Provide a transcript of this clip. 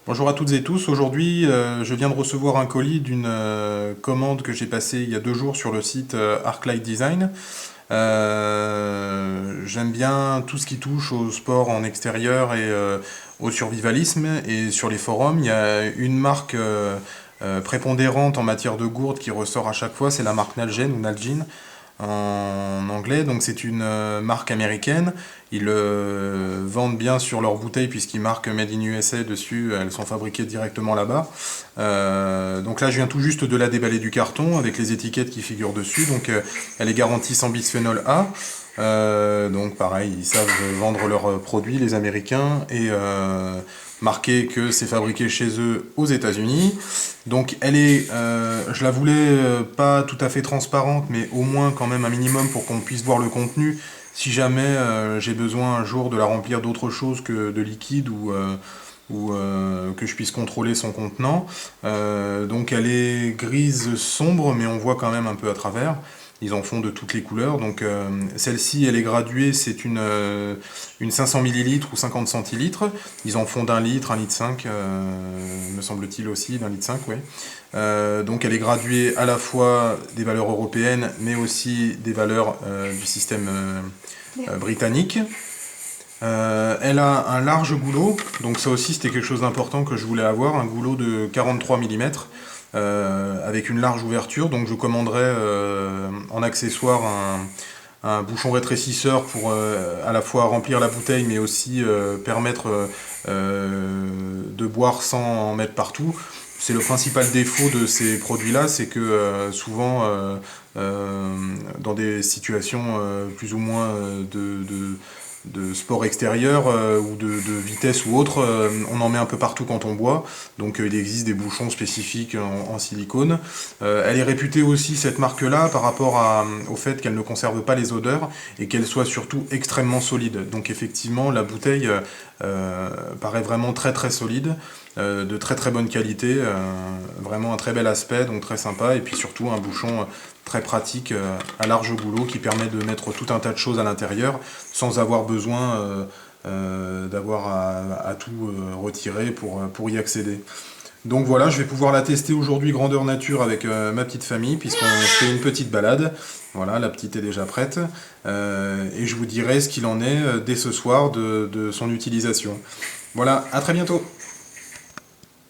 Bonjour à toutes et tous. Aujourd'hui, je viens de recevoir un colis d'une commande que j'ai passée il y a 2 jours sur le site Arclight Design. J'aime bien tout ce qui touche au sport en extérieur et au survivalisme. Et sur les forums, il y a une marque prépondérante en matière de gourde qui ressort à chaque fois, c'est la marque Nalgene ou Nalgene en anglais. Donc c'est une marque américaine. Ils vendent bien sur leurs bouteilles puisqu'ils marquent Made in USA dessus. Elles sont fabriquées directement là-bas. Donc là, je viens tout juste de la déballer du carton avec les étiquettes qui figurent dessus. Donc elle est garantie sans bisphénol A. Donc pareil, ils savent vendre leurs produits, les Américains, et marquer que c'est fabriqué chez eux aux États-Unis. Donc elle est, je la voulais pas tout à fait transparente, mais au moins quand même un minimum pour qu'on puisse voir le contenu. Si jamais j'ai besoin un jour de la remplir d'autre chose que de liquide ou que je puisse contrôler son contenant. Donc elle est grise sombre, mais on voit quand même un peu à travers. Ils en font de toutes les couleurs. Donc celle-ci, elle est graduée, c'est une 500 millilitres ou 50 centilitres. Ils en font d'1 litre, 1,5 litre, me semble-t-il aussi, d'1,5 litre, oui. Donc elle est graduée à la fois des valeurs européennes, mais aussi des valeurs du système britannique. Elle a un large goulot, donc ça aussi c'était quelque chose d'important que je voulais avoir, un goulot de 43 mm avec une large ouverture, donc je commanderai en accessoire un bouchon rétrécisseur pour à la fois remplir la bouteille mais aussi permettre de boire sans en mettre partout. C'est le principal défaut de ces produits-là, c'est que souvent dans des situations plus ou moins de sport extérieur ou de vitesse ou autre, on en met un peu partout quand on boit, donc il existe des bouchons spécifiques en silicone. Elle est réputée aussi, cette marque-là, par rapport au fait qu'elle ne conserve pas les odeurs et qu'elle soit surtout extrêmement solide. Donc effectivement, la bouteille paraît vraiment très très solide, de très très bonne qualité, vraiment un très bel aspect, donc très sympa, et puis surtout un bouchon très pratique à large goulot qui permet de mettre tout un tas de choses à l'intérieur sans avoir besoin d'avoir à tout retirer pour y accéder. Donc voilà, je vais pouvoir la tester aujourd'hui grandeur nature avec ma petite famille puisqu'on fait une petite balade. Voilà, la petite est déjà prête. Et je vous dirai ce qu'il en est dès ce soir de son utilisation. Voilà, à très bientôt.